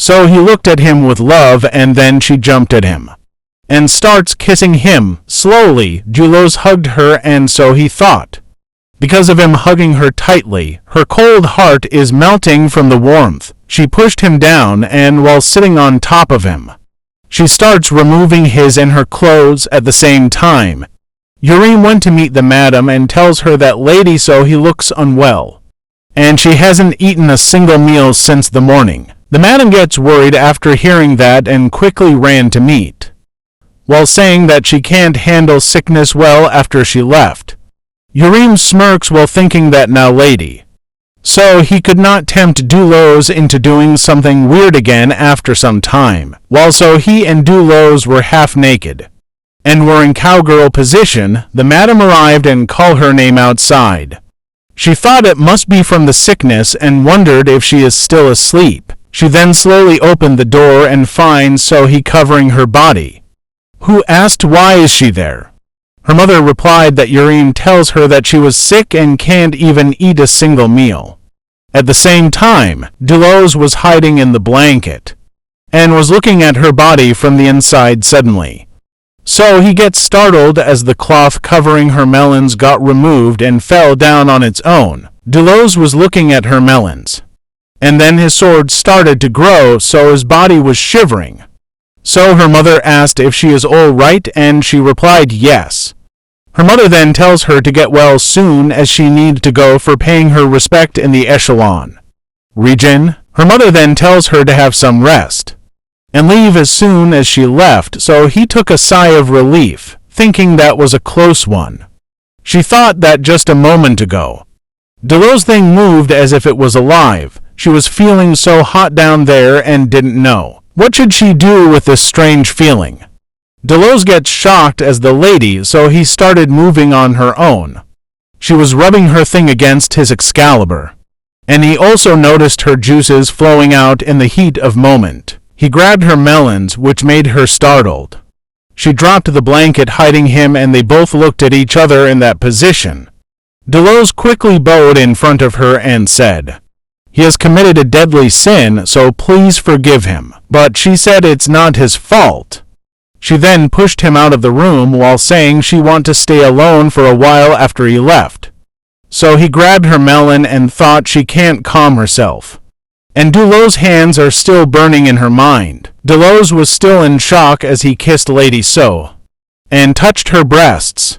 So he looked at him with love, and then she jumped at him and starts kissing him. Slowly, Julos hugged her, and so he thought, because of him hugging her tightly, her cold heart is melting from the warmth. She pushed him down, and while sitting on top of him, she starts removing his and her clothes at the same time. Yurim went to meet the madam and tells her that lady so he looks unwell, and she hasn't eaten a single meal since the morning. The madam gets worried after hearing that and quickly ran to meet, while saying that she can't handle sickness well after she left. Yurim smirks while thinking that now lady, so he could not tempt Dulos into doing something weird again after some time. While so he and Dulos were half naked and were in cowgirl position, the madam arrived and called her name outside. She thought it must be from the sickness and wondered if she is still asleep. She then slowly opened the door and finds so he covering her body, who asked why is she there. Her mother replied that Yurim tells her that she was sick and can't even eat a single meal. At the same time, Dulos was hiding in the blanket and was looking at her body from the inside suddenly. So he gets startled as the cloth covering her melons got removed and fell down on its own. Dulos was looking at her melons, and then his sword started to grow, so his body was shivering. So her mother asked if she is all right, and she replied yes. Her mother then tells her to get well soon as she needs to go for paying her respect in the echelon region. Her mother then tells her to have some rest and leave as soon as she left, so he took a sigh of relief, thinking that was a close one. She thought that just a moment ago, Dulos' thing moved as if it was alive. She was feeling so hot down there and didn't know what should she do with this strange feeling. Dulos gets shocked as the lady, so he started moving on her own. She was rubbing her thing against his Excalibur, and he also noticed her juices flowing out in the heat of moment. He grabbed her melons, which made her startled. She dropped the blanket hiding him, and they both looked at each other in that position. Dulos quickly bowed in front of her and said, "He has committed a deadly sin, so please forgive him." But she said it's not his fault. She then pushed him out of the room while saying she wanted to stay alone for a while after he left. So he grabbed her melon and thought she can't calm herself, and Dulos' hands are still burning in her mind. Dulos was still in shock as he kissed Lady So and touched her breasts.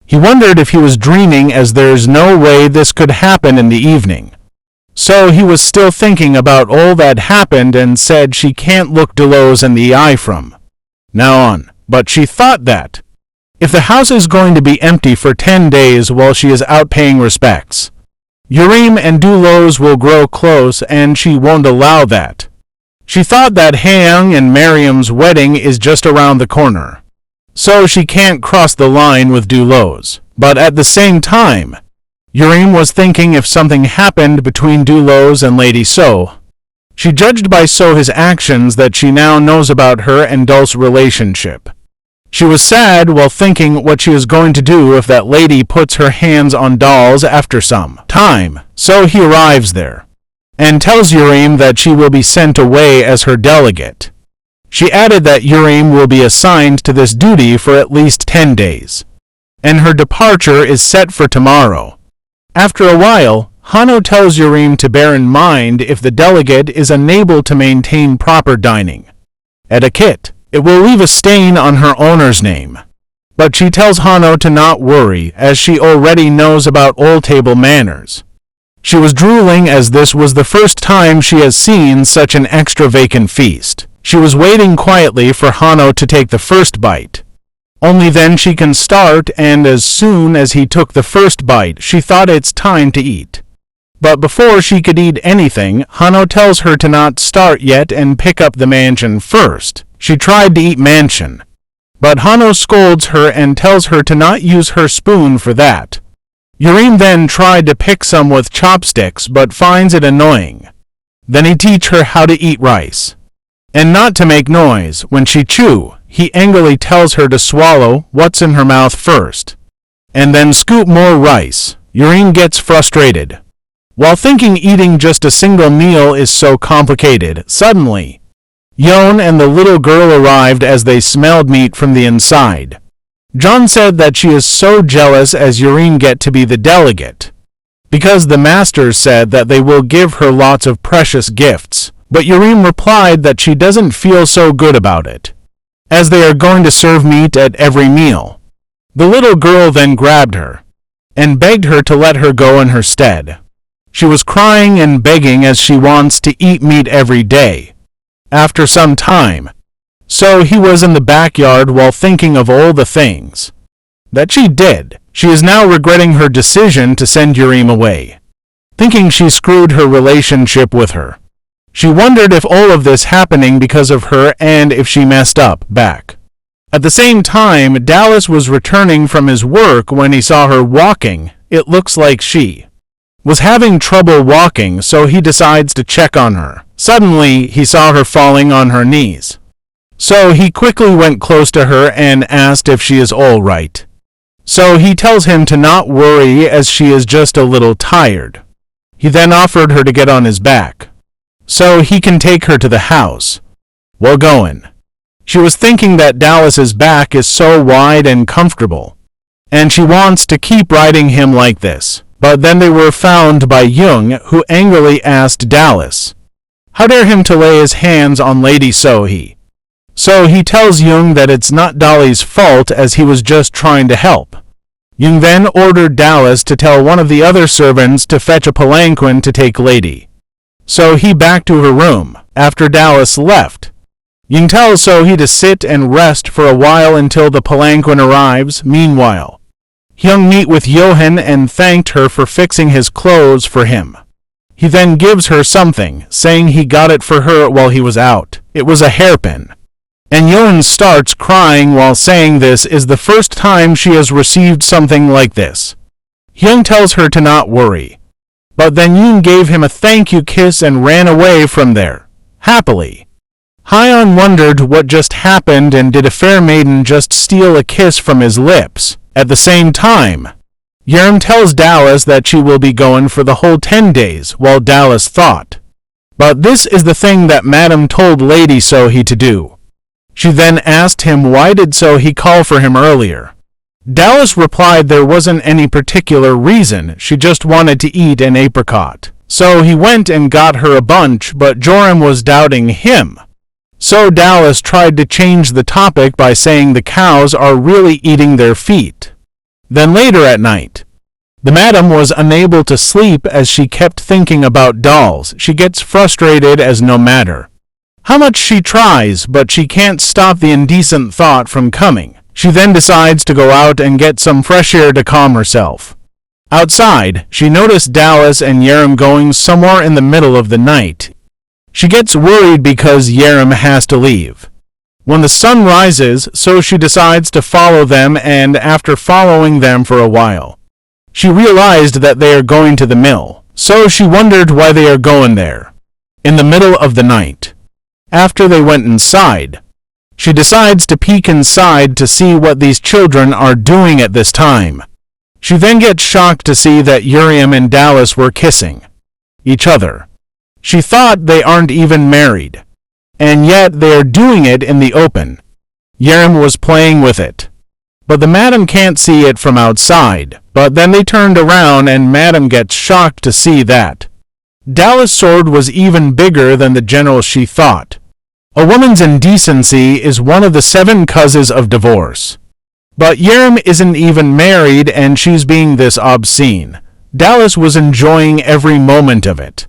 He wondered if he was dreaming, as there's no way this could happen in the evening. So he was still thinking about all that happened and said she can't look Dulos in the eye from now on. But she thought that if the house is going to be empty for 10 days while she is out paying respects, Yurim and Dulos will grow close, and she won't allow that. She thought that Haeyoung and Mariam's wedding is just around the corner, so she can't cross the line with Dulos. But at the same time, Yurim was thinking if something happened between Dulos and Lady So. She judged by So his actions that she now knows about her and Dulce's relationship. She was sad while thinking what she is going to do if that lady puts her hands on dolls after some time. So he arrives there and tells Yurim that she will be sent away as her delegate. She added that Yurim will be assigned to this duty for at least 10 days, and her departure is set for tomorrow. After a while, Hano tells Yurim to bear in mind if the delegate is unable to maintain proper dining etiquette, it will leave a stain on her owner's name. But she tells Hano to not worry, as she already knows about all table manners. She was drooling as this was the first time she has seen such an extravagant feast. She was waiting quietly for Hano to take the first bite. Only then she can start, and as soon as he took the first bite, she thought it's time to eat. But before she could eat anything, Hano tells her to not start yet and pick up the mansion first. She tried to eat mansion, but Hano scolds her and tells her to not use her spoon for that. Yurim then tried to pick some with chopsticks but finds it annoying. Then he teach her how to eat rice, and not to make noise when she chew. He angrily tells her to swallow what's in her mouth first, and then scoop more rice. Yurim gets frustrated. While thinking eating just a single meal is so complicated, suddenly, Yon and the little girl arrived as they smelled meat from the inside. John said that she is so jealous as Yurine get to be the delegate, because the masters said that they will give her lots of precious gifts, but Yurine replied that she doesn't feel so good about it, as they are going to serve meat at every meal. The little girl then grabbed her, and begged her to let her go in her stead. She was crying and begging as she wants to eat meat every day. After some time, so he was in the backyard while thinking of all the things that she did. She is now regretting her decision to send Yurine away, thinking she screwed her relationship with her. She wondered if all of this happening because of her and if she messed up back. At the same time, Dallas was returning from his work when he saw her walking. It looks like she was having trouble walking, so he decides to check on her. Suddenly, he saw her falling on her knees. So he quickly went close to her and asked if she is all right. So he tells him to not worry as she is just a little tired. He then offered her to get on his back, so he can take her to the house. Well going. She was thinking that Dallas's back is so wide and comfortable, and she wants to keep riding him like this. But then they were found by Jung, who angrily asked Dallas, how dare him to lay his hands on Lady Sohee? So he tells Jung that it's not Dolly's fault as he was just trying to help. Jung then ordered Dallas to tell one of the other servants to fetch a palanquin to take Lady. So he back to her room. After Dallas left, Jung tells Sohee to sit and rest for a while until the palanquin arrives. Meanwhile, Jung meet with Johan and thanked her for fixing his clothes for him. He then gives her something, saying he got it for her while he was out. It was a hairpin. And Johan starts crying while saying this is the first time she has received something like this. Jung tells her to not worry, but then Yoon gave him a thank you kiss and ran away from there, happily. Hyeon wondered what just happened and did a fair maiden just steal a kiss from his lips. At the same time, Yerim tells Dallas that she will be going for the whole 10 days while Dallas thought. But this is the thing that Madam told Lady Sohee to do. She then asked him why did Sohee call for him earlier. Dallas replied there wasn't any particular reason, she just wanted to eat an apricot. So he went and got her a bunch, but Joram was doubting him. So Dallas tried to change the topic by saying the cows are really eating their feet. Then later at night, the madam was unable to sleep as she kept thinking about dolls. She gets frustrated as no matter how much she tries, but she can't stop the indecent thought from coming. She then decides to go out and get some fresh air to calm herself. Outside, she noticed Dallas and Yerim going somewhere in the middle of the night. She gets worried because Yerim has to leave. When the sun rises, so she decides to follow them, and after following them for a while, she realized that they are going to the mill. So she wondered why they are going there in the middle of the night. After they went inside, she decides to peek inside to see what these children are doing at this time. She then gets shocked to see that Uriam and Dallas were kissing each other. She thought they aren't even married, and yet they are doing it in the open. Yerim was playing with it, but the madam can't see it from outside. But then they turned around and madam gets shocked to see that Dallas' sword was even bigger than the general she thought. A woman's indecency is one of the 7 causes of divorce. But Yerim isn't even married and she's being this obscene. Dallas was enjoying every moment of it.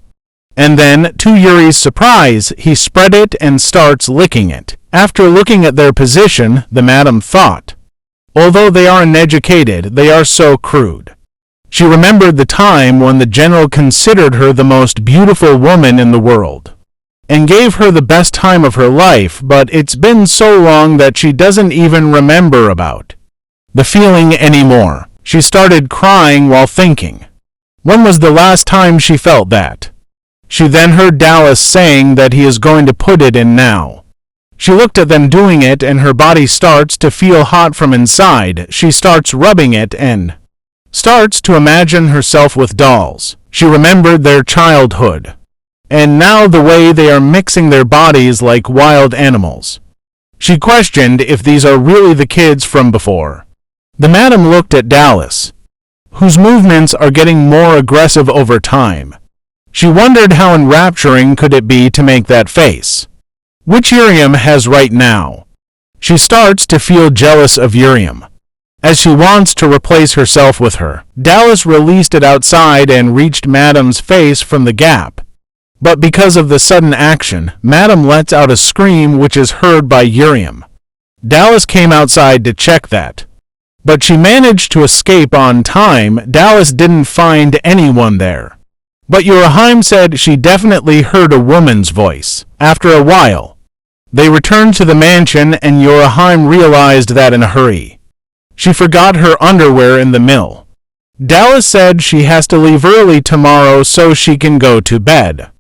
And then, to Yuri's surprise, he spread it and starts licking it. After looking at their position, the madam thought, although they are uneducated, they are so crude. She remembered the time when the general considered her the most beautiful woman in the world, and gave her the best time of her life, but it's been so long that she doesn't even remember about the feeling anymore. She started crying while thinking, when was the last time she felt that? She then heard Dallas saying that he is going to put it in now. She looked at them doing it and her body starts to feel hot from inside. She starts rubbing it and starts to imagine herself with dolls. She remembered their childhood and now the way they are mixing their bodies like wild animals. She questioned if these are really the kids from before. The madam looked at Dallas, whose movements are getting more aggressive over time. She wondered how enrapturing could it be to make that face, which Uriam has right now. She starts to feel jealous of Uriam, as she wants to replace herself with her. Dallas released it outside and reached Madam's face from the gap. But because of the sudden action, Madam lets out a scream which is heard by Uriam. Dallas came outside to check that, but she managed to escape on time. Dallas didn't find anyone there, but Uriam said she definitely heard a woman's voice. After a while, they returned to the mansion and Uriam realized that in a hurry. She forgot her underwear in the mill. Dallas said she has to leave early tomorrow so she can go to bed.